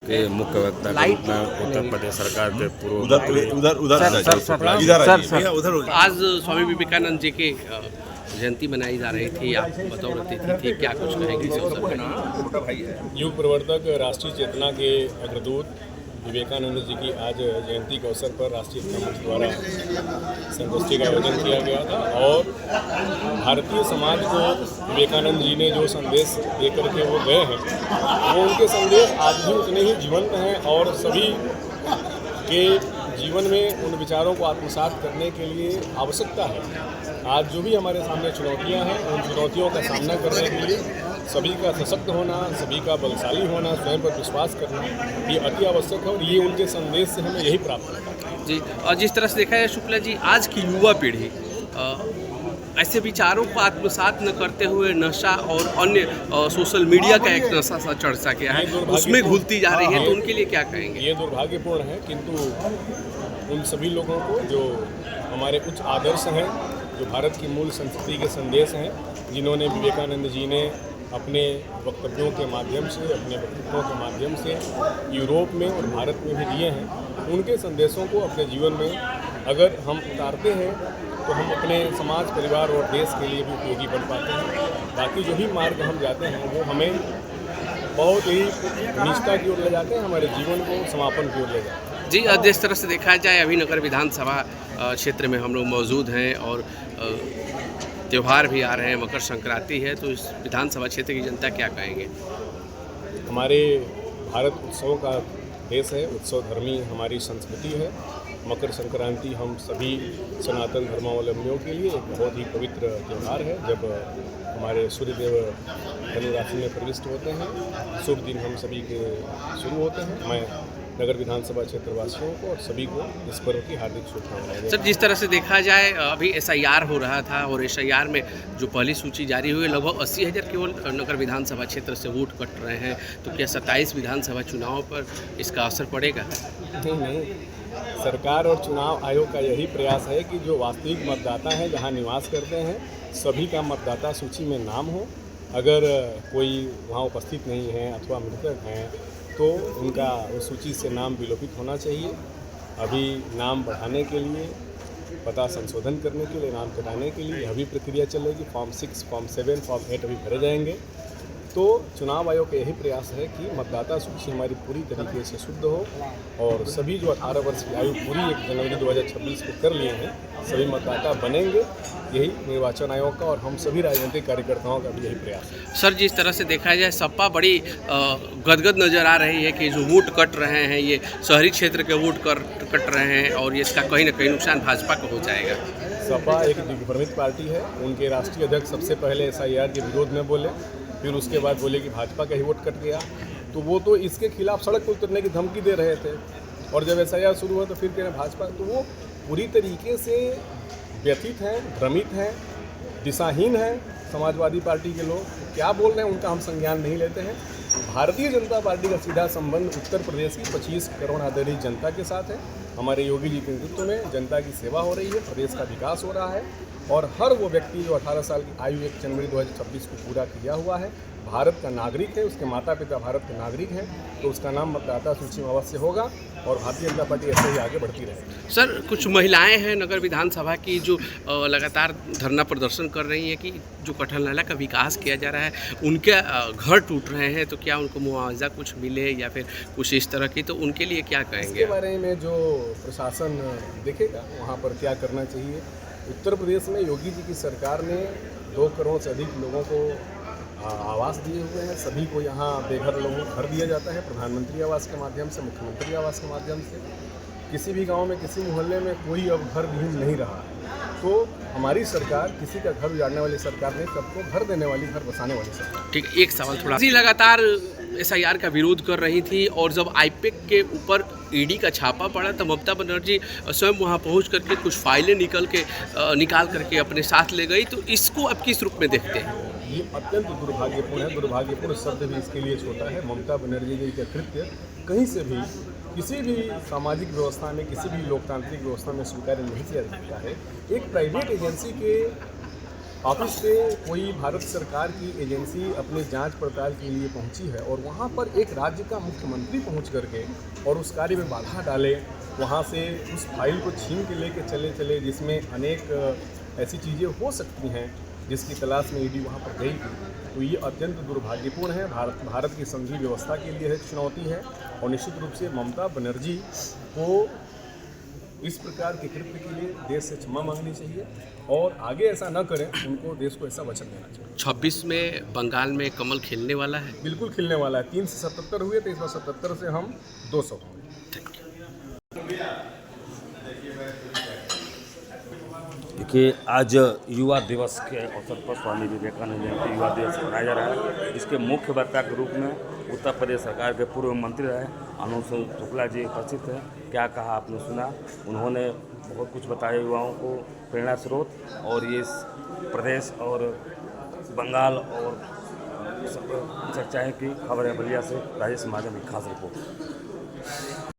के मुख्य वक्ता के रूप में उत्तर प्रदेश सरकार के पूर्व उधर आज स्वामी विवेकानंद जी की जयंती मनाई जा रही थी। आप बतौर अतिथि थी, क्या कुछ कहेंगे इस अवसर पर? युग प्रवर्तक राष्ट्रीय चेतना के अग्रदूत विवेकानंद जी की आज जयंती के अवसर पर राष्ट्रीय चेतना मंच द्वारा संगोष्ठी का आयोजन किया गया था और भारतीय समाज को विवेकानंद जी ने जो संदेश दे करके वो गए हैं वो उनके संदेश आज भी उतने ही जीवंत हैं और सभी के जीवन में उन विचारों को आत्मसात करने के लिए आवश्यकता है। आज जो भी हमारे सामने चुनौतियां हैं उन चुनौतियों का सामना करने के लिए सभी का सशक्त होना, सभी का बलशाली होना, स्वयं पर विश्वास करना ये अति आवश्यक है और ये उनके संदेश से हमें यही प्राप्त होता है जी। और जिस तरह से देखा है शुक्ला जी, आज की युवा पीढ़ी ऐसे विचारों को आत्मसात न करते हुए नशा और अन्य सोशल मीडिया का एक नशा सा चर्चा किया है, उसमें घुलती जा रही है, तो उनके लिए क्या कहेंगे? ये दुर्भाग्यपूर्ण है, किंतु उन सभी लोगों को जो हमारे उच्च आदर्श हैं, जो भारत की मूल संस्कृति के संदेश हैं, जिन्होंने विवेकानंद जी ने अपने वक्तव्यों के माध्यम से, अपने वक्तव्यों के माध्यम से यूरोप में और भारत में भी दिए हैं, उनके संदेशों को अपने जीवन में अगर हम उतारते हैं तो हम अपने समाज, परिवार और देश के लिए भी उपयोगी बन पाते हैं। बाकी जो भी मार्ग हम जाते हैं वो हमें बहुत ही निष्ठा की ओर ले जाते हैं, हमारे जीवन को समापन की ओर ले जाते हैं जी। जिस तरह से देखा जाए, अभी नगर विधानसभा क्षेत्र में हम लोग मौजूद हैं और त्यौहार भी आ रहे हैं, मकर संक्रांति है, तो इस विधानसभा क्षेत्र की जनता क्या कहेंगे? हमारे भारत उत्सव का देश है, उत्सव धर्मी हमारी संस्कृति है। मकर संक्रांति हम सभी सनातन धर्मावलंबियों के लिए एक बहुत ही पवित्र त्यौहार है। जब हमारे सूर्यदेव धनु राशि में प्रविष्ट होते हैं, शुभ दिन हम सभी के शुरू होते हैं। मैं नगर विधानसभा क्षेत्र वासियों को और सभी को इस पर्व की हार्दिक शुभकामनाएं। सर, जिस तरह से देखा जाए, अभी SIR हो रहा था और SIR में जो पहली सूची जारी हुई, लगभग 80,000 केवल नगर विधानसभा क्षेत्र से वोट कट रहे हैं, तो क्या 27 विधानसभा चुनाव पर इसका असर पड़ेगा? नहीं, सरकार और चुनाव आयोग का यही प्रयास है कि जो वास्तविक मतदाता हैं, जहां निवास करते हैं, सभी का मतदाता सूची में नाम हो। अगर कोई वहां उपस्थित नहीं है अथवा मृतक हैं तो उनका उस सूची से नाम विलोपित होना चाहिए। अभी नाम बढ़ाने के लिए, पता संशोधन करने के लिए, नाम कटाने के लिए अभी प्रक्रिया चलेगी। फॉर्म 6, फॉर्म 7, फॉर्म 8 अभी भरे जाएंगे। तो चुनाव आयोग का यही प्रयास है कि मतदाता सूची हमारी पूरी तरीके से शुद्ध हो और सभी जो 18 वर्ष की आयु पूरी 1 जनवरी 2026 को कर लिए हैं, सभी मतदाता बनेंगे। यही निर्वाचन आयोग का और हम सभी राजनीतिक कार्यकर्ताओं का भी यही प्रयास है। सर, जिस तरह से देखा जाए, सपा बड़ी गदगद नज़र आ रही है कि जो वोट कट रहे हैं, ये शहरी क्षेत्र के वोट कट रहे हैं और ये इसका कहीं ना कहीं नुकसान भाजपा को हो जाएगा। सपा एक दिग्भ्रमित पार्टी है। उनके राष्ट्रीय अध्यक्ष सबसे पहले SIR के विरोध में बोले, फिर उसके बाद बोले कि भाजपा का ही वोट कट गया, तो वो तो इसके खिलाफ सड़क पर उतरने की धमकी दे रहे थे और जब SIR शुरू हुआ तो फिर कह रहे भाजपा। तो वो पूरी तरीके से व्यथित हैं, भ्रमित हैं, दिशाहीन हैं। समाजवादी पार्टी के लोग क्या बोल रहे हैं उनका हम संज्ञान नहीं लेते हैं। भारतीय जनता पार्टी का सीधा संबंध उत्तर प्रदेश की 25 करोड़ आबादी जनता के साथ है। हमारे योगी जी के नेतृत्व में जनता की सेवा हो रही है, प्रदेश का विकास हो रहा है और हर वो व्यक्ति जो 18 साल की आयु 1 जनवरी 2026 को पूरा किया हुआ है, भारत का नागरिक है, उसके माता पिता भारत के नागरिक हैं, तो उसका नाम मतदाता सूची में अवश्य होगा और भारतीय जनता पार्टी ऐसे ही आगे बढ़ती रहेगी। सर, कुछ महिलाएं हैं नगर विधानसभा की जो लगातार धरना प्रदर्शन कर रही हैं कि जो कटहल नाला का विकास किया जा रहा है, उनके घर टूट रहे हैं, तो क्या उनको मुआवजा कुछ मिले या फिर कुछ इस तरह की, तो उनके लिए क्या कहेंगे? इसके बारे में जो प्रशासन देखेगा वहाँ पर क्या करना चाहिए। उत्तर प्रदेश में योगी जी की सरकार ने 2 करोड़ से अधिक लोगों को आवास दिए हुए हैं। सभी को यहाँ बेघर लोगों को घर दिया जाता है, प्रधानमंत्री आवास के माध्यम से, मुख्यमंत्री आवास के माध्यम से। किसी भी गांव में, किसी मोहल्ले में कोई अब घर विहीन नहीं रहा है। तो हमारी सरकार किसी का घर उजाड़ने वाली सरकार नहीं, सबको घर देने वाली, घर बसाने वाली सरकार। ठीक, एक सवाल थोड़ा जी, लगातार SIR का विरोध कर रही थी और जब IPAC के ऊपर ED का छापा पड़ा तो ममता बनर्जी स्वयं वहां पहुंच करके कुछ फाइलें निकाल करके अपने साथ ले गई, तो इसको अब किस रूप में देखते हैं? ये अत्यंत दुर्भाग्यपूर्ण है। दुर्भाग्यपूर्ण शब्द भी इसके लिए छोटा है। ममता बनर्जी जी का कृत्य कहीं से भी, किसी भी सामाजिक व्यवस्था में, किसी भी लोकतांत्रिक व्यवस्था में स्वीकार नहीं किया जा सकता है। एक प्राइवेट एजेंसी के ऑफिस पे कोई भारत सरकार की एजेंसी अपनी जांच पड़ताल के लिए पहुंची है और वहां पर एक राज्य का मुख्यमंत्री पहुंच करके और उस कार्य में बाधा डाले, वहां से उस फाइल को छीन के लेके चले जिसमें अनेक ऐसी चीज़ें हो सकती हैं जिसकी तलाश में ईडी वहां पर गई थी, तो ये अत्यंत दुर्भाग्यपूर्ण है। भारत की संघीय व्यवस्था के लिए एक चुनौती है और निश्चित रूप से ममता बनर्जी को इस प्रकार के कृत्य के लिए देश से क्षमा मांगनी चाहिए और आगे ऐसा न करें, उनको देश को ऐसा वचन देना चाहिए। 26 में बंगाल में कमल खिलने वाला है। बिल्कुल खिलने वाला है। 3 से 77 हुए तो इस बार 77 से हम 200 होंगे। देखिए, आज युवा दिवस के अवसर पर स्वामी विवेकानंद जयंती युवा दिवस मनाया जा रहा है। इसके मुख्य वक्ता के रूप में उत्तर प्रदेश सरकार के पूर्व मंत्री रहे अनुज शुक्ला जी उपस्थित हैं। क्या कहा आपने सुना, उन्होंने बहुत कुछ बताया युवाओं को प्रेरणा स्रोत, और ये इस प्रदेश और बंगाल और चर्चाएँ की खबर है। बलिया से राजेश महाजन की खास रिपोर्ट।